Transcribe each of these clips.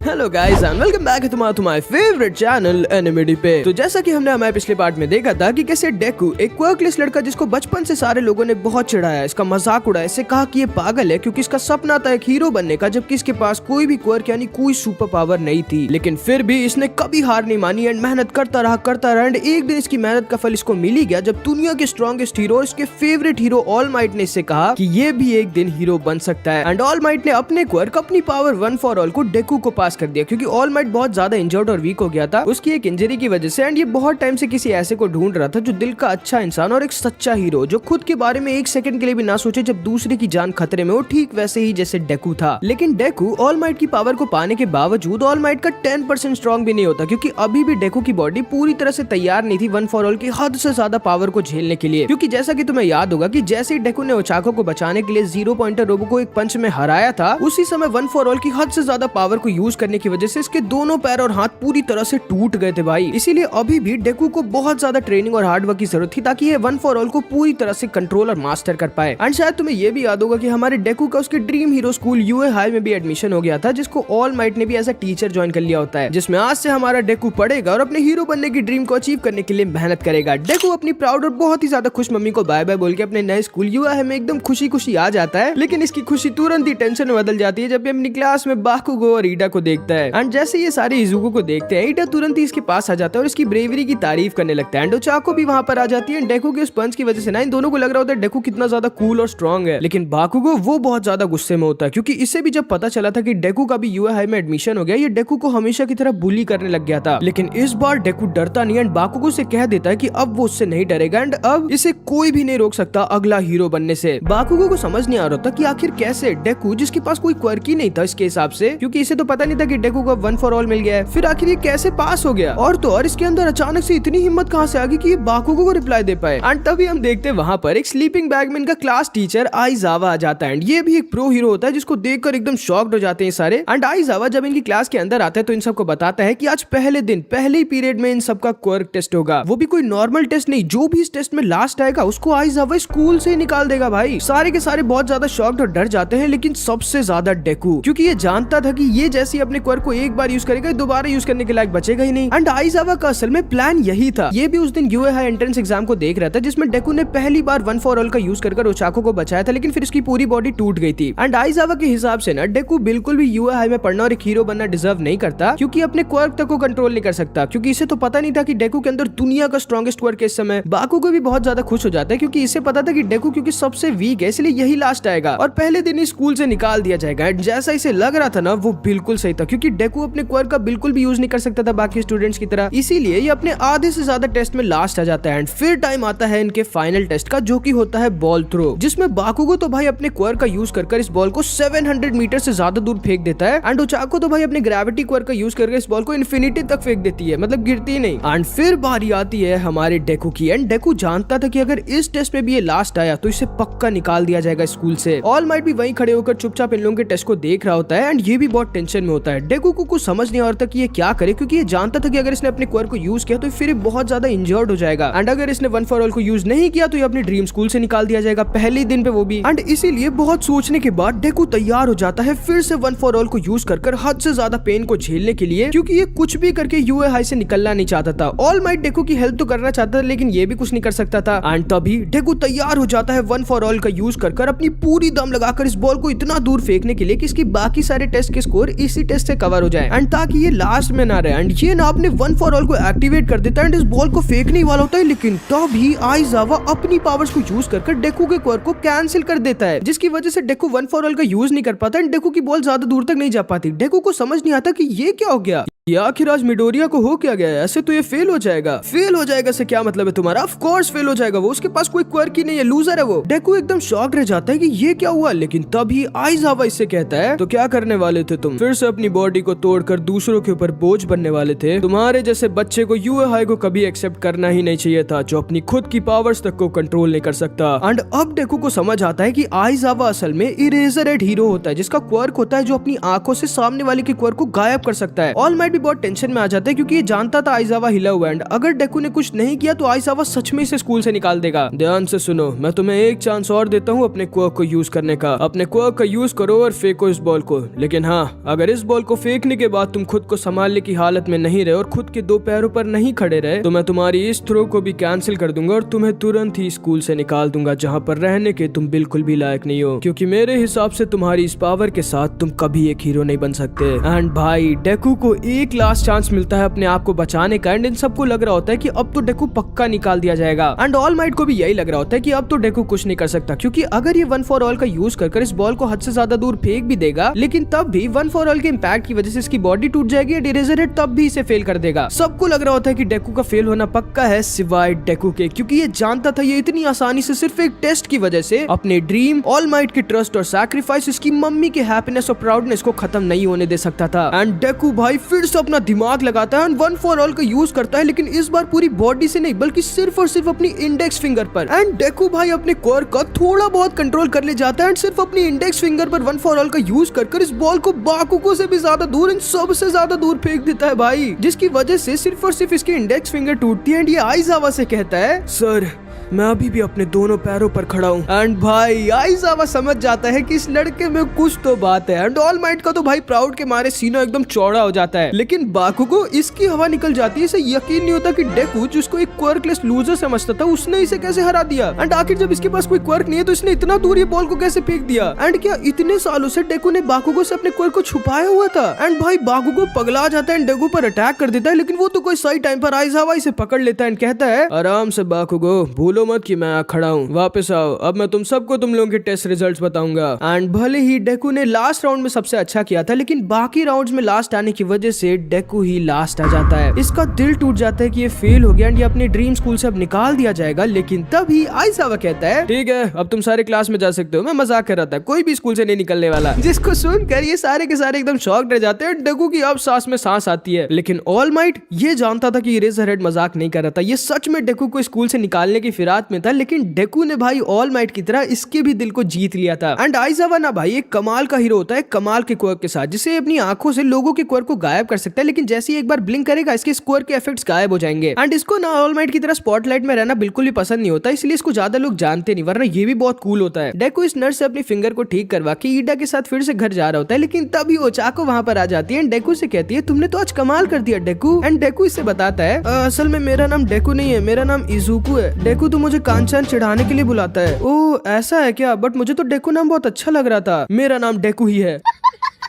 Hello guys and welcome back to my favourite channel एनिमेडी पे। तो जैसा कि हमने हमारे पिछले पार्ट में देखा था कि कैसे डेकू एक क्वर्कलेस लड़का जिसको बचपन से सारे लोगों ने बहुत चिढ़ाया, इसका मजाक उड़ाया, इससे कहा कि ये पागल है क्योंकि इसका सपना था एक हीरो बनने का, जबकि इसके पास कोई भी क्वर्क यानी कोई सुपर पावर नहीं थी। लेकिन फिर भी इसने कभी हार नहीं मानी एंड मेहनत करता रहा एंड एक दिन इसकी मेहनत का फल इसको मिल ही गया जब दुनिया के स्ट्रॉन्गेस्ट हीरो, इसके फेवरेट हीरो ऑल माइट ने इससे कहा कि ये भी एक दिन हीरो बन सकता है। एंड ऑल माइट ने अपने क्वर्क, अपनी पावर वन फॉर ऑल को डेकू को पास कर दिया क्योंकि ऑल माइट बहुत ज्यादा इंजर्ड और वीक हो गया था उसकी एक इंजरी की वजह से। एंड ये बहुत टाइम से किसी ऐसे को ढूंढ रहा था जो दिल का अच्छा इंसान और एक सच्चा हीरो, जो खुद के बारे में एक सेकंड के लिए भी ना सोचे जब दूसरे की जान खतरे में हो, ठीक वैसे ही जैसे डेकू था। लेकिन डेकू ऑल माइट की पावर को पाने के बावजूद ऑल माइट का 10% स्ट्रॉन्ग भी नहीं होता क्योंकि अभी भी डेकू की बॉडी पूरी तरह से तैयार नहीं थी वन फॉर ऑल की हद से ज्यादा पावर को झेलने के लिए। क्योंकि जैसा कि तुम्हें याद होगा कि जैसे ही डेकू ने ओचाको को बचाने के लिए 0 पॉइंटर रोबो को एक पंच में हराया था, उसी समय वन फॉर ऑल की हद से ज्यादा पावर को यूज करने की वजह से इसके दोनों पैर और हाथ पूरी तरह से टूट गए थे भाई। इसीलिए अभी भी डेकू को बहुत ज्यादा ट्रेनिंग और हार्डवर्क की जरूरत थी ताकि ये वन फॉर ऑल को पूरी तरह से कंट्रोल और मास्टर कर पाए। एंड शायद तुम्हें ये भी याद होगा कि हमारे डेकू का उसके dream hero school UA high में भी एडमिशन हो गया था, जिसको ऑल माइट ने भी एज अ टीचर ज्वाइन कर लिया होता है, जिसमें आज से हमारा डेकू पढ़ेगा और अपने हीरो बनने की ड्रीम को अचीव करने के लिए मेहनत करेगा। डेकू अपनी प्राउड और बहुत ही ज्यादा खुश मम्मी को बाय बाय बोल के अपने नए स्कूल यूए हाई में एकदम खुशी खुशी आ जाता है। लेकिन इसकी खुशी तुरंत ही टेंशन में बदल जाती है जब अपनी क्लास में बाकुगो और ईडा को देखता है। एंड जैसे ये सारे इजुको को देखते हैं, ईडा तुरंत ही इसके पास आ जाता है और इसकी ब्रेवरी की तारीफ करने लगता है। एंड ओचाको भी वहां पर आ जाती है। डेकू के उस पंच की वजह से ना इन दोनों को लग रहा होता है डेकू कितना ज्यादा कूल और स्ट्रॉन्ग है, लेकिन बाकुगो वो बहुत ज्यादा गुस्से में होता है क्योंकि इससे भी जब पता चला था कि डेकू का भी यूए हाई में एडमिशन हो गया, ये डेकू को हमेशा की तरह बुली करने लग गया था। लेकिन इस बार डेकू डरता नहीं एंड बाकुगो से कह देता है कि अब वो उससे नहीं डरेगा एंड अब इसे कोई भी नहीं रोक सकता अगला हीरो बनने से। बाकुगो को समझ नहीं आ रहा था कि आखिर कैसे डेकू, जिसके पास कोई क्वर्क ही नहीं था इसके हिसाब से, क्योंकि इसे तो पता नहीं था कि डेकू को वन फॉर ऑल मिल गया है, फिर आखिर ये कैसे पास हो गया। और तो और इसके अंदर अचानक से इतनी हिम्मत कहां से आ गई कि ये बाकुगो को रिप्लाई दे पाए। एंड तभी हम देखते हैं वहां पर एक स्लीपिंग बैग में इनका क्लास टीचर आइजावा आ जाता है। एंड ये भी एक प्रो हीरो होता है जिसको देखकर एकदम शॉक्ड हो जाते हैं सारे। एंड आइजावा जब इनकी क्लास के अंदर आता है तो इन सबको बताता है कि आज पहले दिन पहले ही पीरियड में इन सबका क्वर्क टेस्ट होगा, वो भी कोई नॉर्मल टेस्ट नहीं, जो भी इस टेस्ट में लास्ट आएगा उसको आइजावा स्कूल से ही निकाल देगा भाई। सारे के सारे बहुत ज्यादा शॉक्ड और डर जाते हैं, लेकिन सबसे ज्यादा डेकू, क्योंकि ये जानता था कि ये जैसे अपने क्वर्क को एक बार यूज करेगा दोबारा यूज करने के लायक बचेगा ही नहीं। एंड आइजावा का असल में प्लान यही था। ये भी उस दिन यूए हाई एंट्रेंस एग्जाम को देख रहा था जिसमें डेकू ने पहली बार वन फॉर ऑल का यूज कर ओचाको को बचाया था, लेकिन फिर इसकी पूरी बॉडी टूट गई थी। एंड आइजावा के हिसाब से ना डेकू बिल्कुल भी यूए हाई में पढ़ना और एक हीरो बनना डिजर्व नहीं करता क्योंकि अपने क्वर्क तक को कंट्रोल नहीं कर सकता, क्योंकि इसे तो पता नहीं था कि डेकू के अंदर दुनिया का स्ट्रॉन्गेस्ट क्वर्क है इस समय। बाकुगो भी बहुत ज्यादा खुश हो जाता है क्योंकि इसे पता था कि डेकू क्योंकि सबसे वीक है इसलिए यही लास्ट आएगा और पहले दिन ही स्कूल से निकाल दिया जाएगा। एंड जैसा इसे लग रहा था ना वो बिल्कुल सही था क्योंकि डेकू अपने क्वर्क का बिल्कुल भी यूज नहीं कर सकता था बाकी स्टूडेंट्स की तरह, इसीलिए ये अपने आधे से ज्यादा टेस्ट में लास्ट आ जाता है। एंड फिर टाइम आता है इनके फाइनल टेस्ट का, जो कि होता है बॉल थ्रो, जिसमें बाकुगो तो भाई अपने क्वर्क का यूज कर इस बॉल को 700 मीटर से ज्यादा दूर फेंक देता है। एंड ओचाको तो भाई अपने ग्रेविटी क्वर्क का यूज करके इस बॉल को इन्फिनिटी तक फेंक देती है, मतलब गिरती नहीं। एंड फिर बारी आती है हमारे डेकू की। एंड डेकू जानता था कि अगर इस टेस्ट में भी ये लास्ट आया तो इसे पक्का निकाल दिया जाएगा स्कूल से। ऑल माइट भी वहीं खड़े होकर चुपचाप इन लोगों के टेस्ट को देख रहा होता है एंड ये भी बहुत टेंशन में होता है। डेकू को कुछ समझ नहीं आ रहा था कि ये क्या करे क्योंकि ये जानता था कि अगर इसने अपने क्वर्क को यूज किया तो फिर बहुत ज्यादा इंजर्ड हो जाएगा एंड अगर इसने वन फॉर ऑल को यूज नहीं किया तो ये अपने ड्रीम स्कूल से निकाल दिया जाएगा पहले दिन पे, वो भी। एंड इसीलिए बहुत सोचने के बाद डेकू तैयार हो जाता है फिर से वन फॉर ऑल को यूज कर हद से ज्यादा पेन को झेलने के लिए, क्योंकि ये कुछ भी करके यूए हाई से निकलना नहीं चाहता था। ऑल माइट डेकू की हेल्प तो करना चाहता था लेकिन ये भी कुछ नहीं कर सकता था। एंड तभी डेकू तैयार हो जाता है वन फॉर ऑल का यूज कर अपनी पूरी दम लगाकर इस बॉल को इतना दूर फेंकने के लिए कि इसकी बाकी सारे टेस्ट के स्कोर इसी टेस्ट से कवर हो जाए एंड ताकि ये लास्ट में ना रहे। एंड ये ना अपने वन फॉर ऑल को एक्टिवेट कर देता है एंड इस बॉल को फेंकने वाला होता है, लेकिन तभी आइजावा अपनी पावर्स को यूज कर डेकू के क्वर्क को कैंसिल कर देता है, जिसकी वजह से डेकू वन फॉर ऑल का यूज नहीं कर पाता एंड डेकू की बॉल ज्यादा दूर तक नहीं जा पाती। डेकू को समझ नहीं आता कि ये क्या हो गया, ये आखिर आज मिडोरिया को हो क्या गया है, ऐसे तो ये फेल हो जाएगा। फेल हो जाएगा से क्या मतलब है तुम्हारा? ऑफ कोर्स फेल हो जाएगा, वो उसके पास कोई क्वर्क ही नहीं है, लूजर है वो। डेकू एकदम शॉक रह जाता है कि ये क्या हुआ, लेकिन तभी आइजावा इससे कहता है तो क्या करने वाले थे तुम? फिर से अपनी बॉडी को तोड़कर दूसरों के ऊपर बोझ बनने वाले थे? तुम्हारे जैसे बच्चे को यूए हाई को कभी एक्सेप्ट करना ही नहीं चाहिए था, जो अपनी खुद की पावर्स तक को कंट्रोल नहीं कर सकता। एंड अब डेकू को समझ आता है कि आइजावा असल में इरेजर हेड हीरो होता है जिसका क्वर्क होता है जो अपनी आंखों से सामने वाले के क्वर्क को गायब कर सकता है। ऑल माइट भी बहुत टेंशन में आ जाता है क्योंकि ये जानता था आइजावा हिला हुआ है। अगर डेकू ने कुछ नहीं किया तो आइजावा सच में इसे स्कूल से निकाल देगा। ध्यान से सुनो, मैं तुम्हें एक चांस और देता हूँ अपने क्वर्क को यूज करने का। अपने क्वर्क का यूज करो और फेंको इस बॉल को। लेकिन हाँ, अगर इस बॉल को फेंकने के बाद तुम खुद को संभालने की हालत में नहीं रहे और खुद के दो पैरों पर नहीं खड़े रहे तो मैं तुम्हारी इस थ्रो को भी कैंसिल कर दूंगा और तुम्हें तुरंत ही स्कूल से निकाल दूंगा, जहाँ पर रहने के तुम बिल्कुल भी लायक नहीं हो। क्योंकि मेरे हिसाब से तुम्हारी इस पावर के साथ तुम कभी एक हीरो नहीं बन सकते। एंड भाई, डेकू को एक लास्ट चांस मिलता है अपने आप को बचाने का। एंड इन सबको लग रहा होता है कि अब तो डेकू पक्का निकाल दिया जाएगा। एंड ऑल माइट को भी यही लग रहा होता है कि अब तो डेकू कुछ नहीं कर सकता, क्योंकि अगर ये वन फॉर ऑल का यूज कर इस बॉल को हद से ज्यादा दूर फेंक भी देगा, लेकिन तब भी वन फॉर ऑल के इम्पैक्ट की वजह से इसकी बॉडी टूट जाएगी। इरेजर हेड तब भी इसे फेल कर देगा। सबको लग रहा होता है कि डेकू का फेल होना पक्का है, सिवाय डेकू के, क्योंकि ये जानता था ये इतनी आसानी से सिर्फ एक टेस्ट की वजह से अपने ड्रीम, ऑल माइट की ट्रस्ट और सैक्रिफाइस, इसकी मम्मी के हैप्पीनेस और प्राउडनेस को खत्म नहीं होने दे सकता था। एंड डेकू भाई फिर से अपना दिमाग लगाता है, वन फॉर ऑल का यूज करता है, लेकिन इस बार पूरी बॉडी से नहीं बल्कि सिर्फ और सिर्फ अपनी इंडेक्स फिंगर पर। एंड डेकू भाई अपने क्वर्क का थोड़ा बहुत कंट्रोल कर ले जाता है एंड सिर्फ अपनी इंडेक्स फिंगर पर वन फॉर ऑल का यूज कर इस बॉल को बाकुगो से भी ज्यादा दूर, इन सबसे ज्यादा दूर फेंक देता है भाई, जिसकी वजह से सिर्फ और सिर्फ इसकी इंडेक्स फिंगर टूटती है। एंड ये आइजावा से कहता है, सर मैं अभी भी अपने दोनों पैरों पर खड़ा हूँ। एंड भाई आइजावा समझ जाता है कि इस लड़के में कुछ तो बात है। एंड ऑल माइट का तो भाई प्राउड के मारे सीना एकदम चौड़ा हो जाता है, लेकिन बाकुगो इसकी हवा निकल जाती है। इसे यकीन नहीं होता कि डेकू, जिसको एक क्वर्कलेस लूजर समझता था, उसने इसे कैसे हरा दिया। एंड आखिर जब इसके पास कोई क्वर्क नहीं है तो इसने इतना दूर ये बॉल को कैसे फेंक दिया। एंड क्या इतने सालों से डेकू ने बाकुगो से अपने क्वर्क को छुपाया हुआ था। एंड भाई बाकुगो पगला जाता है, डेकू पर अटैक कर देता है, लेकिन वो तो कोई सही टाइम पर आइजावा इसे पकड़ लेता है एंड कहता है, आराम से बाकुगो, भूलो मत कि मैं खड़ा हूँ, वापस आओ, अब मैं तुम सबको तुम लोगों के टेस्ट रिजल्ट्स बताऊंगा। एंड भले ही डेकू ने लास्ट राउंड में सबसे अच्छा किया था, लेकिन बाकी राउंड्स में लास्ट आने की वजह से डेकू ही लास्ट आ जाता है। इसका दिल टूट जाता है कि ये फेल हो गया एंड ये अपने ड्रीम स्कूल से अब निकाल दिया जाएगा। लेकिन तभी आइजावा कहता है, ठीक है अब तुम सारे क्लास में जा सकते हो, मैं मजाक कर रहा था, कोई भी स्कूल से नहीं निकलने वाला। जिसको सुनकर ये सारे के सारे एकदम शॉक्ड रह जाते हैं। डेकू की अब सांस में सांस आती है, लेकिन ऑल माइट ये जानता था कि इरेजर हेड मजाक नहीं कर रहा था, ये सच में डेकू को स्कूल से निकालने की फिराक में था। लेकिन डेकू ने भाई ऑल माइट की तरह इसके भी दिल को जीत लिया था। एंड आइजावा ना भाई एक कमाल का हीरो होता है, कमाल के क्वर्क के साथ, जिसे अपनी आंखों से लोगों के क्वर्क को गायब कर सकता है, लेकिन जैसे ही एक बार ब्लिंक करेगा इसके क्वर्क के इफेक्ट्स गायब हो जाएंगे। एंड इसको ना ऑल माइट की तरह स्पॉटलाइट में रहना बिल्कुल भी पसंद नहीं होता, इसलिए इसको ज्यादा लोग जानते नहीं, वरना ये भी बहुत कूल होता है। डेकू इस नर्स से अपनी फिंगर को ठीक करवा के ईडा के साथ फिर से घर जा रहा होता है, लेकिन तभी ओचाको वहां पर आ जाती है एंड डेकू से कहती है, तुमने तो आज कमाल कर दिया डेकू। एंड डेकू इससे बताता है, असल में मेरा नाम डेकू नहीं है, मेरा नाम इजुकू है। डेकू तो मुझे कांचान चढ़ाने के लिए बुलाता है। ओ ऐसा है क्या, बट मुझे तो डेकू नाम बहुत अच्छा लग रहा था, मेरा नाम डेकू ही है।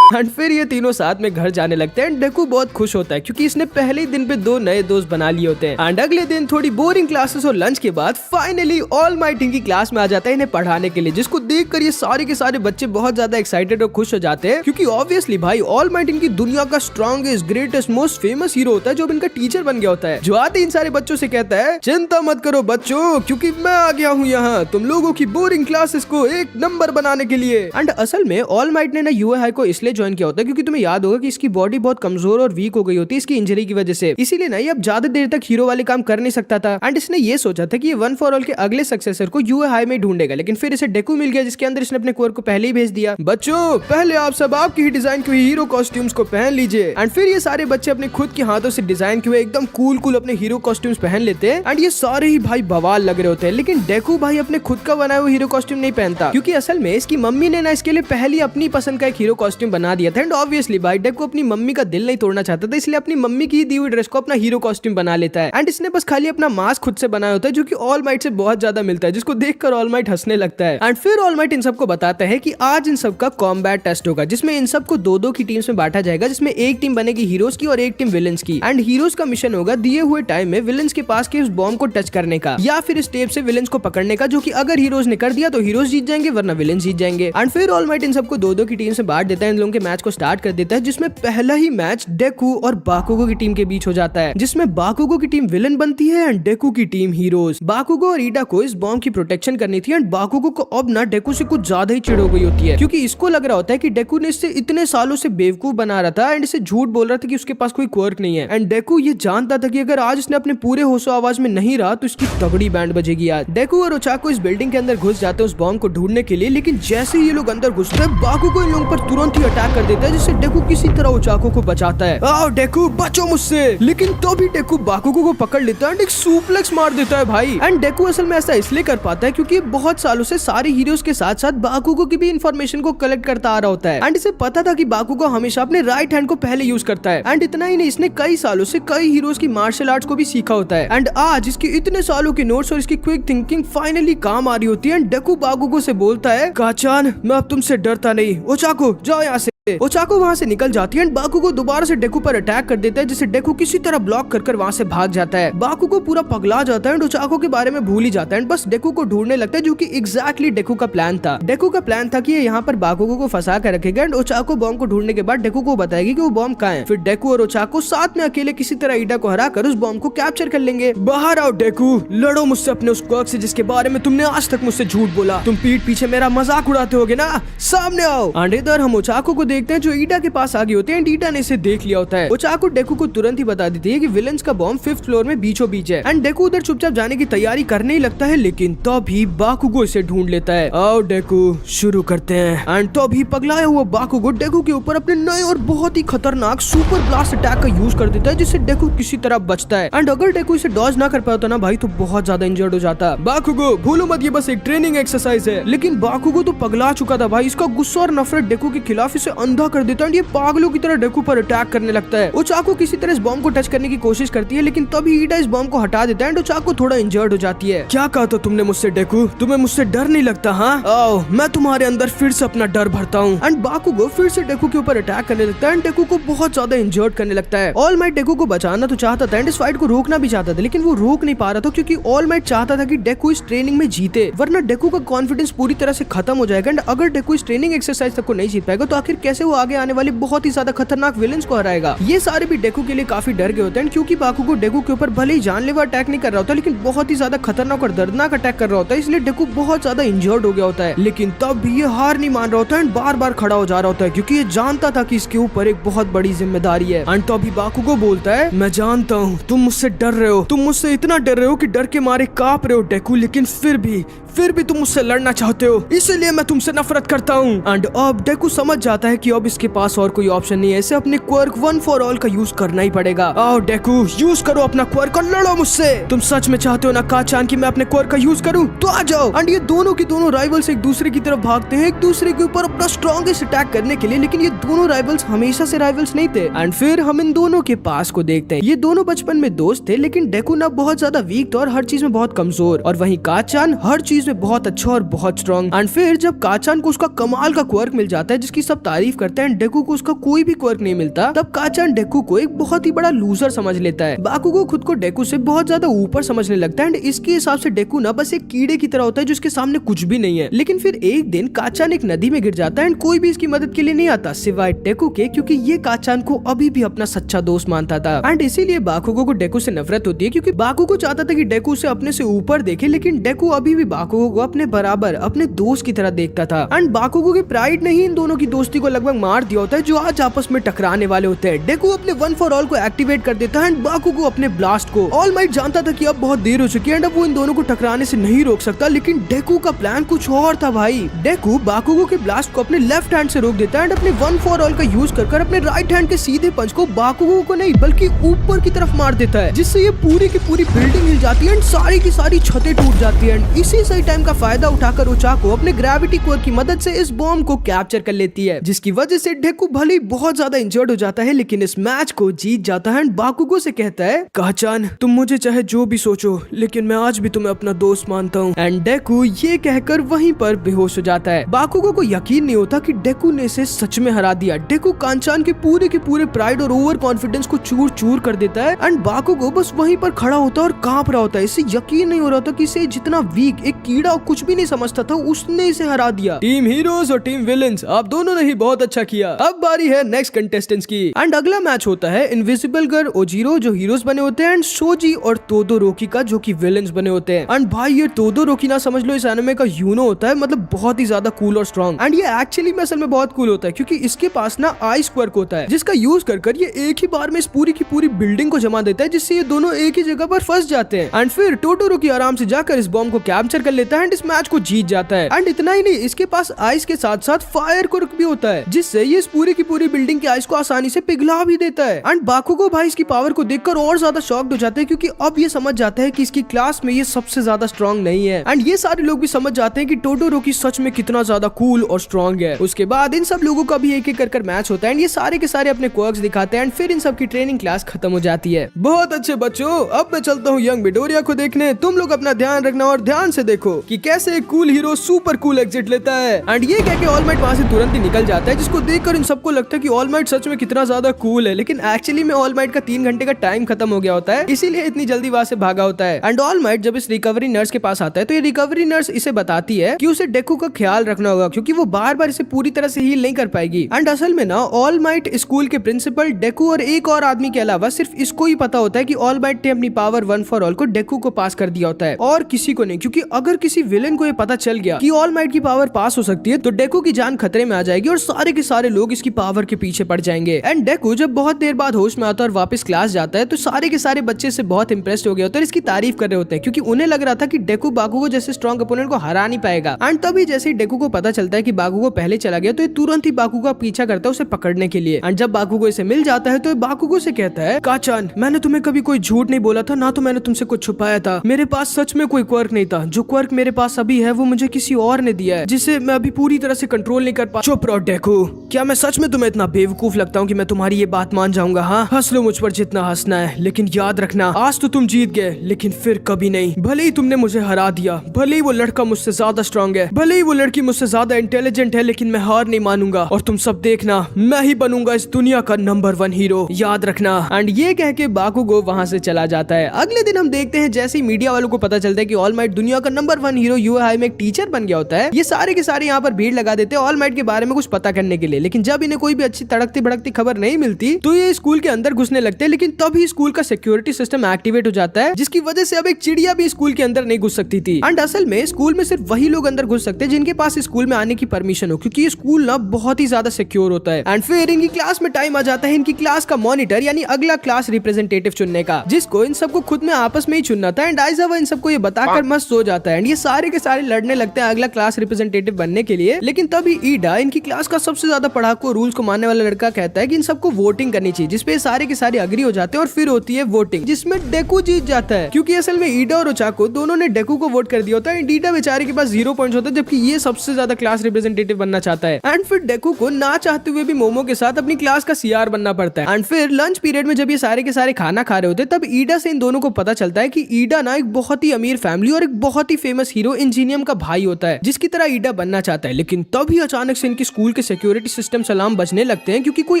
एंड फिर ये तीनों साथ में घर जाने लगते हैं। डेकू बहुत खुश होता है क्योंकि इसने पहले ही दिन पे 2 नए दोस्त बना लिए होते हैं। एंड अगले दिन थोड़ी बोरिंग क्लासेस और लंच के बाद फाइनली ऑल माइट इनकी क्लास में आ जाता है इन्हें पढ़ाने के लिए, जिसको देखकर ये सारे के सारे बच्चे बहुत ज्यादा एक्साइटेड और खुश हो जाते हैं, क्योंकि ऑब्वियसली भाई ऑल माइट इनकी दुनिया का strongest, greatest, most famous hero होता है, जो इनका टीचर बन गया होता है। जो आते इन सारे बच्चों से कहता है, चिंता मत करो बच्चों, क्योंकि मैं आ गया हूँ यहाँ तुम लोगों की बोरिंग क्लासेस को एक नंबर बनाने के लिए। एंड असल में ऑल माइट ने ना यूए हाई को इसलिए ज्वाइन किया होता है क्योंकि तुम्हें याद होगा कि इसकी बॉडी बहुत कमजोर और वीक हो गई होती है इसकी इंजरी की वजह से, इसीलिए ना ये अब ज्यादा देर तक हीरो वाले काम कर नहीं सकता था। एंड इसने ये सोचा था कि ये वन फॉर ऑल के अगले सक्सेसर को यूए हाई में ढूंढेगा, लेकिन फिर इसे डेकू मिल गया, जिसके अंदर इसने अपने क्वर्क को पहले ही भेज दिया। बच्चों पहले आप सब आपकी ही डिजाइन के हीरो कॉस्ट्यूम्स को पहन लीजिए। एंड फिर ये सारे बच्चे अपने खुद के हाथों से डिजाइन किए एकदम कूल कूल अपने हीरो कॉस्ट्यूम्स पहन लेते हैं। एंड ये सारे ही भाई बवाल लग रहे होते हैं, लेकिन डेकू भाई अपने खुद का बनाया हुआ हीरो कॉस्ट्यूम नहीं पहनता, क्योंकि असल में इसकी मम्मी ने ना इसके लिए पहले अपनी पसंद का एक हीरो कॉस्ट्यूम बना दिया था। एंड ऑब्वियसली भाई डेकू अपनी मम्मी का दिल नहीं तोड़ना चाहता था, इसलिए अपनी मम्मी की दी हुई ड्रेस को अपना हीरो कॉस्ट्यूम बना लेता है। एंड इसने बस खाली अपना मास्क खुद से बनाया होता है, जो कि ऑल माइट से बहुत ज्यादा मिलता है, जिसको देखकर ऑल माइट हंसने लगता है। एंड फिर ऑल माइट इन सबको बताता है कि आज इन सबका कॉम्बैट टेस्ट होगा, जिसमें इन सबको 2-2 की टीम्स में बांटा जाएगा, जिसमें एक टीम बनेगी हीरोज की और एक टीम विलेंस की। एंड हीरोज का मिशन होगा दिए हुए टाइम में विलेंस के पास के उस बॉम्ब को टच करने का, या फिर इस टेप से विलेंस को पकड़ने का, जो कि अगर हीरोज ने कर दिया तो हीरोज जीत जाएंगे, वरना विलेंस जीत जाएंगे। एंड फिर ऑल माइट इन सबको 2-2 की टीम से बांट देता है, इन लोगों के मैच को स्टार्ट कर देता है, जिसमें पहला ही मैच डेकू और बाकुगो की टीम के बीच हो जाता है, जिसमें बाकुगो की टीम विलेन बनती है एंड डेकू की टीम हीरोज। बाकुगो और ईडा को इस बॉम्ब की प्रोटेक्शन करनी थी एंड बाकुगो को अब ना डेकू से कुछ ज्यादा ही चिढ़ हो गई होती है, क्योंकि इसको लग रहा होता है कि डेकू ने इससे इतने सालों से बेवकूफ बना रहा था एंड इसे झूठ बोल रहा था कि उसके पास कोई क्वर्क नहीं है। एंड डेकू ये जानता था कि अगर आज इसने अपने पूरे होशो आवाज में नहीं रहा तो इसकी तगड़ी बैंड बजेगी आज। डेकू और ओचाको इस बिल्डिंग के अंदर घुस जाते हैं उस बॉम्ब को ढूंढने के लिए, लेकिन जैसे ही ये लोग अंदर घुसते हैं बाकुगो इन लोगों पर तुरंत ही अटैक अटैक कर देता है, जिससे डेकू किसी तरह ओचाको को बचाता है। आओ डेकू बचो मुझसे, लेकिन तो भी डेकू बाकुगो को पकड़ लेता है, एक सुप्लेक्स मार देता है भाई। एंड डेकू असल में ऐसा इसलिए कर पाता है क्योंकि बहुत सालों से सारे हीरोज के साथ साथ बाकुगो की भी इंफॉर्मेशन को कलेक्ट करता आ रहा होता है। एंड इसे पता था कि बाकुगो हमेशा अपने राइट हैंड को पहले यूज करता है। एंड इतना ही नहीं, इसने कई सालों से कई हीरोज की मार्शल आर्ट्स को भी सीखा होता है। एंड आज इसकी इतने सालों के नोट्स और इसकी क्विक थिंकिंग फाइनली काम आ रही होती है। एंड डेकू बाकुगो से बोलता है, काचान मैं अब तुमसे डरता नहीं, ओचाको जाओ यहाँ से। ओचाको वहाँ से निकल जाती है। बाकुगो दोबारा से डेकू पर अटैक कर देता है, जिसे डेकू किसी तरह ब्लॉक कर वहाँ से भाग जाता है। बाकुगो पूरा पगला जाता है, ओचाको के बारे में भूल ही जाता है, बस डेकू को ढूंढने लगता है, जो कि एग्जैक्टली डेकू का प्लान था। डेकू का प्लान था कि ये यहाँ पर बाकुगो को फंसा कर रखेगा एंड ओचाको बॉम्ब को ढूंढने के बाद डेकू को बताएगी कि वो बॉम्ब कहाँ है। फिर डेकू और ओचाको साथ में अकेले किसी तरह ईडा को हरा कर उस बॉम्ब को कैप्चर कर लेंगे। बाहर आओ डेकू, लड़ो मुझसे अपने उस क्वर्क से जिसके बारे में तुमने आज तक मुझसे झूठ बोला। तुम पीठ पीछे मेरा मजाक उड़ाते होगे ना, सामने आओ। एंड इधर हम ओचाको को देखते हैं जो ईडा के पास आगे होते हैं। ईडा ने इसे देख लिया होता है। ओचाको डेकू को तुरंत ही बता देती है कि विलेंस का बॉम्ब 5th फ्लोर में बीचों बीच है। एंड डेकू उधर चुपचाप जाने की तैयारी करने ही लगता है, लेकिन तभी बाकुगो इसे ढूंढ लेता है। आओ डेकू शुरू करते हैं। एंड तभी पगलाया हुआ बाकुगो डेकू के ऊपर अपने नए और बहुत ही खतरनाक सुपर ब्लास्ट अटैक का यूज कर देता है, जिससे डेकू किसी तरह बचता है। एंड अगर डेकू इसे डॉज ना कर पाता ना भाई, तो बहुत ज्यादा इंजर्ड हो जाता। बाकुगो भूलो मत, ये बस एक ट्रेनिंग एक्सरसाइज है। लेकिन बाकुगो तो पगला चुका था भाई। इसका गुस्सा और नफरत डेकू के खिलाफ इसे अंधा कर देता है। ये पागलों की तरह डेकू पर अटैक करने लगता है। ओचाको किसी तरह इस बॉम्ब को टच करने की कोशिश करती है, लेकिन तभी ईडा इस बॉम्ब को हटा देता है एंड ओचाको थोड़ा इंजर्ड हो जाती है। क्या कहा तो तुमने मुझसे डेकू, तुम्हें मुझसे डर नहीं लगता? हाँ आओ, मैं तुम्हारे अंदर फिर से अपना डर भरता हूँ। एंड बाकुगो फिर से डेकू के ऊपर अटैक करने लगता है एंड डेकू को बहुत ज्यादा इंजर्ड करने लगता है। ऑल माइट डेकू को बचाना तो चाहता था एंड इस फाइट को रोकना भी चाहता था, लेकिन वो रोक नहीं पा रहा था क्योंकि ऑल माइट चाहता था कि डेकू इस ट्रेनिंग में जीते, वरना डेकू का कॉन्फिडेंस पूरी तरह से खत्म हो जाएगा। एंड अगर डेकू इस ट्रेनिंग एक्सरसाइज तक को नहीं जीत पाएगा, तो आखिर कैसे वो आगे आने वाले बहुत ही ज्यादा खतरनाक विलेंस को हराएगा। ये सारे भी डेकू के लिए काफी डर गए होते हैं, क्योंकि बाकुगो डेकू के ऊपर भले ही जानलेवा अटैक नहीं कर रहा होता, लेकिन बहुत ही ज्यादा खतरनाक और दर्दनाक अटैक कर रहा होता है, इसलिए डेकू बहुत ज्यादा इंजर्ड हो गया होता है। लेकिन तब भी ये हार नहीं मान रहा होता है, बार बार खड़ा हो जा रहा होता है, क्योंकि ये जानता था कि इसके ऊपर एक बहुत बड़ी जिम्मेदारी है। एंड तभी बाकुगो बोलता है, मैं जानता हूँ तुम मुझसे डर रहे हो, तुम मुझसे इतना डर रहे हो कि डर के मारे कांप रहे हो डेकू, लेकिन फिर भी तुम मुझसे लड़ना चाहते हो, इसलिए मैं तुमसे नफरत करता हूँ। एंड अब डेकू समझ जाता है कि अब इसके पास और कोई ऑप्शन नहीं है, इसे अपने क्वर्क 1 फॉर ऑल का यूज करना ही पड़ेगा। आओ डेकू यूज करो अपना क्वर्क और लड़ो मुझसे। तुम सच में चाहते हो ना काचान कि मैं अपने क्वर्क का यूज करूं? तो आ जाओ। एंड ये दोनों की दोनों राइवल्स एक दूसरे की तरफ भागते हैं, एक दूसरे के ऊपर अपना स्ट्रॉन्गेस्ट अटैक करने के लिए, लेकिन ये दोनों राइवल्स हमेशा से राइवल्स नहीं थे। एंड फिर हम इन दोनों के पास को देखते हैं। ये दोनों बचपन में दोस्त थे, लेकिन डेकू ना बहुत ज्यादा वीक था और हर चीज में बहुत कमजोर, और वहीं काचान हर चीज में बहुत अच्छा और बहुत स्ट्रॉन्ग। एंड फिर जब काचान को उसका कमाल का क्वर्क मिल जाता है जिसकी सब तारीफ करते हैं, डेकू को उसका कोई भी क्वर्क नहीं मिलता, तब काचान डेकू को एक बहुत ही बड़ा लूजर समझ लेता है। बाकुगो खुद को डेकू से बहुत ज्यादा ऊपर समझने लगता है एंड इसके हिसाब से डेकू ना बस एक कीड़े की तरह होता है जिसके सामने कुछ भी नहीं है। लेकिन फिर एक दिन काचान एक नदी में गिर जाता है एंड कोई भी इसकी मदद के लिए नहीं आता सिवाय डेकू के, क्योंकि ये काचान को अभी भी अपना सच्चा दोस्त मानता था। एंड इसीलिए बाकुगो को डेकू से नफरत होती है, क्योंकि बाकुगो चाहता था कि डेकू उसे अपने से ऊपर देखे, लेकिन डेकू अभी भी बाकुगो को अपने बराबर अपने दोस्त की तरह देखता था। एंड बाकुगो के प्राइड ने ही इन दोनों की दोस्ती को लगभग मार दिया होता है, जो आज आपस में टकराने वाले होते हैं। डेकू अपने 1 फॉर ऑल को एक्टिवेट कर देता है एंड बाकुगो अपने ब्लास्ट को। ऑल माइट जानता था कि अब बहुत देर हो चुकी है एंड अब वो इन दोनों को टकराने से नहीं रोक सकता, लेकिन डेकू का प्लान कुछ और था भाई। डेकू बाकुगो के ब्लास्ट को अपने लेफ्ट हैंड से रोक देता है एंड अपने 1 फॉर ऑल का यूज कर अपने राइट हैंड के सीधे पंच को बाकुगो को नहीं बल्कि ऊपर की तरफ मार देता है, जिससे ये पूरी की पूरी बिल्डिंग हिल जाती है एंड सारी की सारी छतें टूट जाती है। एंड इसी सही टाइम का फायदा उठाकर ओचाको अपने ग्रेविटी कोर की मदद से इस बॉम्ब को कैप्चर कर लेती है, जिसकी वजह से डेकू भले बहुत ज्यादा इंजर्ड हो जाता है, लेकिन इस मैच को जीत जाता है एंड बाकुगो से कहता है, काचान तुम मुझे चाहे जो भी सोचो, लेकिन मैं आज भी तुम्हें अपना दोस्त मानता हूँ। एंड डेकू ये कहकर वहीं पर बेहोश हो जाता है। बाकुगो को यकीन नहीं होता कि डेकू ने इसे सच में हरा दिया। डेकू कांचान के पूरे प्राइड और ओवर कॉन्फिडेंस को चूर चूर कर देता है एंड बाकुगो बस वहीं पर खड़ा होता है और कांप रहा होता है। इसे यकीन नहीं हो रहा था कि इसे जितना वीक एक कीड़ा और कुछ भी नहीं समझता था, उसने इसे हरा दिया। टीम हीरोज और टीम विलेंस, आप दोनों ने ही बहुत अच्छा किया। अब बारी है नेक्स्ट कंटेस्टेंट्स की। एंड अगला मैच होता है इनविजिबल गर्ल ओजीरो जो हीरोज बने होते हैं एंड सोजी और तोदोरोकी का जो कि विलेंस बने होते हैं। एंड भाई ये तोदोरोकी ना समझ लो इस एनिमे का यूनो होता है, मतलब बहुत ही ज्यादा कूल और स्ट्रॉन्ग। एंड ये एक्चुअली में असल में बहुत कूल होता है, क्योंकि इसके पास ना आइस क्वर्क होता है, जिसका यूज कर ये एक ही बार में इस पूरी की पूरी बिल्डिंग को जमा देता है, जिससे ये दोनों एक ही जगह पर फंस जाते हैं। एंड फिर तोदोरोकी आराम से जाकर इस बॉम्ब को कैप्चर कर लेता है एंड इस मैच को जीत जाता है। एंड इतना ही नहीं, इसके पास आइस के साथ साथ फायर क्वर्क भी होता है, जिससे ये इस पूरी की पूरी बिल्डिंग की आइस को आसानी से पिघला भी देता है। एंड बाकुगो भाई इसकी पावर को देखकर और ज्यादा शॉक्ड हो जाते हैं, क्योंकि अब ये समझ जाता है कि इसकी क्लास में ये सबसे ज्यादा स्ट्रॉन्ग नहीं है। एंड ये सारे लोग भी समझ जाते हैं कि टोडोरोकी सच में कितना ज्यादा कूल और स्ट्रॉन्ग है। उसके बाद इन सब लोगों का भी एक एक कर मैच होता है। ये सारे के सारे अपने क्वर्क्स दिखाते हैं। फिर इन सब की ट्रेनिंग क्लास खत्म हो जाती है। बहुत अच्छे बच्चों, अब मैं चलता हूँ यंग मिडोरिया को देखने। तुम लोग अपना ध्यान रखना और ध्यान से देखो कि कैसे एक cool hero super cool exit लेता है। एंड ये कह के ऑल माइट वहां से तुरंत ही निकल जाता है, जिसको देखकर इन सबको लगता है कि ऑल माइट सच में कितना ज्यादा कूल है। लेकिन एक्चुअली में ऑल माइट का 3 घंटे का टाइम खत्म हो गया होता है, इसीलिए इतनी जल्दी वहां से भागा होता है। एंड ऑल माइट जब इस रिकवरी नर्स के पास आता है तो ये रिकवरी नर्स इसे बताती है कि उसे डेकू का ख्याल रखना होगा, क्योंकि वो बार बार इसे पूरी तरह से हील नहीं कर पाएगी। एंड असल में ना ऑल माइट स्कूल के प्रिंसिपल, डेकू और एक और आदमी के अलावा सिर्फ इसको ही पता होता है कि ऑल माइट ने अपनी पावर 1 फॉर ऑल को डेकू को पास कर दिया होता है, और किसी को नहीं। क्योंकि अगर किसी विलेन को ये पता चल गया कि ऑल माइट की पावर पास हो सकती है तो डेकू की जान खतरे में आ जाएगी और सारे के सारे लोग इसकी पावर के पीछे पड़ जाएंगे। एंड डेकू जब बहुत देर बाद होश में आता है और वापस क्लास जाता है तो सारे के सारे बच्चे से बहुत इंप्रेस्ड हो गए होते हैं, इसकी तारीफ कर रहे होते हैं, क्योंकि उन्हें लग रहा था कि डेकू बाकुगो जैसे स्ट्रॉन्ग अपोनेंट को हरा नहीं पाएगा। एंड तभी जैसे ही डेकू को पता चलता है कि बाकुगो पहले चला गया तो ये तुरंत ही बाकुगो का पीछा करता है उसे पकड़ने के लिए। एंड जब बाकुगो इसे मिल जाता है तो ये बाकुगो से कहता है, काचान, मैंने तुम्हें कभी कोई झूठ नहीं बोला था, ना तो मैंने तुमसे कुछ छुपाया था। मेरे पास सच में कोई क्वर्क नहीं था। जो क्वर्क मेरे पास अभी है वो मुझे किसी और ने दिया है, जिसे मैं अभी पूरी तरह से कंट्रोल नहीं कर पा। चुप रहो डेकू, क्या मैं सच में तुम्हें इतना बेवकूफ लगता हूँ कि मैं तुम्हारी ये बात मान जाऊंगा? हाँ, हंस लो मुझ पर जितना हंसना है, लेकिन याद रखना आज तो तुम जीत गए, लेकिन फिर कभी नहीं। भले ही तुमने मुझे हरा दिया, भले ही वो लड़का मुझसे ज्यादा स्ट्रॉन्ग है, भले ही वो लड़की मुझसे ज्यादा इंटेलिजेंट है, लेकिन मैं हार नहीं मानूंगा। और तुम सब देखना, मैं ही बनूंगा इस दुनिया का नंबर 1 हीरो, याद रखना। एंड ये कह के बाकुगो वहां से चला जाता है। अगले दिन हम देखते हैं जैसे ही मीडिया वालों को पता चलता है कि ऑल माइट दुनिया का नंबर 1 हीरो यूएहाई में एक टीचर बन गया होता है, ये सारे के सारे यहाँ पर भीड़ लगा देते हैं ऑल माइट के बारे में कुछ पता करने के लिए। लेकिन जब इन्हें कोई भी अच्छी तड़कती भड़कती खबर नहीं मिलती तो ये स्कूल के अंदर घुसने लगते हैं। लेकिन तभी स्कूल का सिक्योरिटी सिस्टम एक्टिवेट हो जाता है, जिसकी वजह से अब एक चिड़िया भी स्कूल के अंदर नहीं घुस सकती थी। एंड असल में स्कूल में सिर्फ वही लोग अंदर घुस सकते हैं जिनके पास स्कूल में आने की परमिशन हो, क्योंकि ये स्कूल ना बहुत ही ज्यादा सिक्योर होता है। एंड फिर इनकी क्लास में टाइम आ जाता है इनकी क्लास का मॉनिटर यानी अगला क्लास रिप्रेजेंटेटिव चुनने का, जिसको इन सबको खुद में आपस में ही चुनना था। एंड आइजावा इन सबको ये बताकर मस्त सो जाता है। एंड ये सारे के सारे लड़ने लगते हैं अगला क्लास रिप्रेजेंटेटिव बनने के लिए। लेकिन तभी ईडा, इनकी क्लास का सबसे ज्यादा पढ़ाकू रूल्स को मानने वाला लड़का, कहता है कि इन सबको वोटिंग करनी चाहिए, जिसपे सारे के सारे अग्री हो जाते हैं। और फिर होती है वोटिंग, जिसमें डेकू जीत जाता है, क्योंकि असल में ईडा और ओचाको दोनों ने डेकू को वोट कर दिया होता है। ईडा बेचारे के पास 0 पॉइंट्स होते हैं, जबकि ये सबसे ज्यादा क्लास रिप्रेजेंटेटिव बनना चाहता है। एंड फिर डेकू को ना चाहते हुए भी मोमो के साथ अपनी क्लास का सीआर बनना पड़ता है। एंड फिर लंच पीरियड में जब ये सारे के सारे खाना खा रहे होते हैं तब ईडा से इन दोनों को पता चलता है कि ईडा ना एक बहुत ही अमीर फैमिली और एक बहुत ही फेमस हीरो इंजीनियम का भाई होता है, जिसकी तरह ईडा बनना चाहता है। लेकिन तभी अचानक से इनकी स्कूल के सिक्योरिटी सिस्टम सलाम बजने लगते हैं, क्योंकि कोई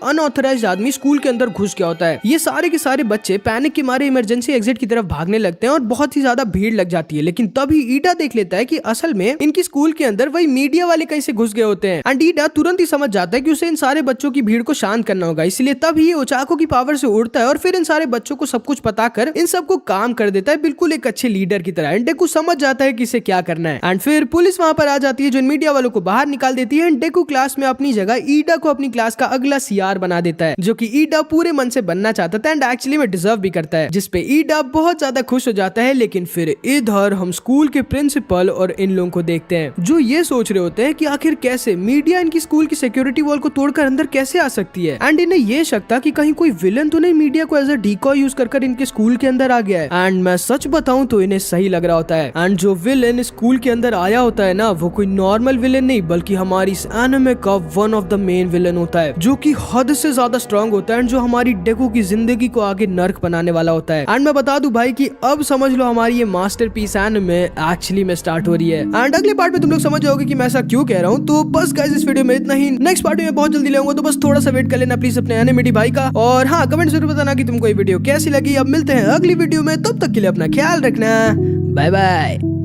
अनऑथराइज्ड आदमी स्कूल के अंदर घुस गया होता है। ये सारे के सारे बच्चे पैनिक के मारे इमरजेंसी एग्जिट की तरफ भागने लगते हैं और बहुत ही ज्यादा भीड़ लग जाती है। लेकिन तभी ईडा देख लेता है कि असल में इनकी स्कूल के अंदर वही मीडिया वाले कहीं से घुस गए होते हैं। एंड ईडा तुरंत ही समझ जाता है कि उसे इन सारे बच्चों की भीड़ को शांत करना होगा, इसलिए तभी ये ओचाको की पावर से उड़ता है और फिर इन सारे बच्चों को सब कुछ पता कर इन सबको काम कर देता है, बिल्कुल एक अच्छे लीडर की तरह। एंड डेकू समझ जाता है कि इसे क्या करना है। एंड फिर पुलिस वहां पर आ जाती है जो इन मीडिया वालों को बाहर निकाल देती है। डेकू क्लास में अपनी जगह ईडा को अपनी क्लास का अगला सीआर बना देता है, जो कि ईडा पूरे मन से बनना चाहता था एंड एक्चुअली में डिजर्व भी करता है, जिसपे ईडा बहुत ज्यादा खुश हो जाता है। लेकिन फिर इधर हम स्कूल के प्रिंसिपल और इन लोगों को देखते हैं जो ये सोच रहे होते हैं कि आखिर कैसे मीडिया इनकी स्कूल की सिक्योरिटी वॉल को तोड़कर अंदर कैसे आ सकती है। एंड इन्हें ये शक था कि कहीं कोई विलन तो नहीं मीडिया को एज अ डीकॉय यूज कर इनके स्कूल के अंदर आ गया है। एंड मैं सच बताऊं तो इन्हें सही लग रहा होता है। एंड जो विलन स्कूल के अंदर आया होता है ना, वो कोई नॉर्मल विलन नहीं बल्कि हमारी इस एनिमे का one of the main villain होता है, जो कि हद से ज्यादा स्ट्रॉन्ग होता है एंड जो हमारी डेकू की जिंदगी को आगे नर्क बनाने वाला होता है। एंड मैं बता दूं भाई कि अब समझ लो हमारी ये मास्टरपीस एनिमे एक्चुअली में स्टार्ट हो रही है। एंड अगले पार्ट में तुम लोग समझ जाओगे कि मैं ऐसा क्यों कह रहा हूँ। तो बस गाइस इस वीडियो में इतना ही। नेक्स्ट पार्ट में बहुत जल्दी लाऊंगा, तो बस थोड़ा सा वेट कर लेना प्लीज अपने एनिमेटी भाई का। और हाँ, कमेंट जरूर बताना कि तुमको ये वीडियो कैसी लगी। अब मिलते हैं अगली वीडियो में, तब तक के लिए अपना ख्याल रखना। Bye bye.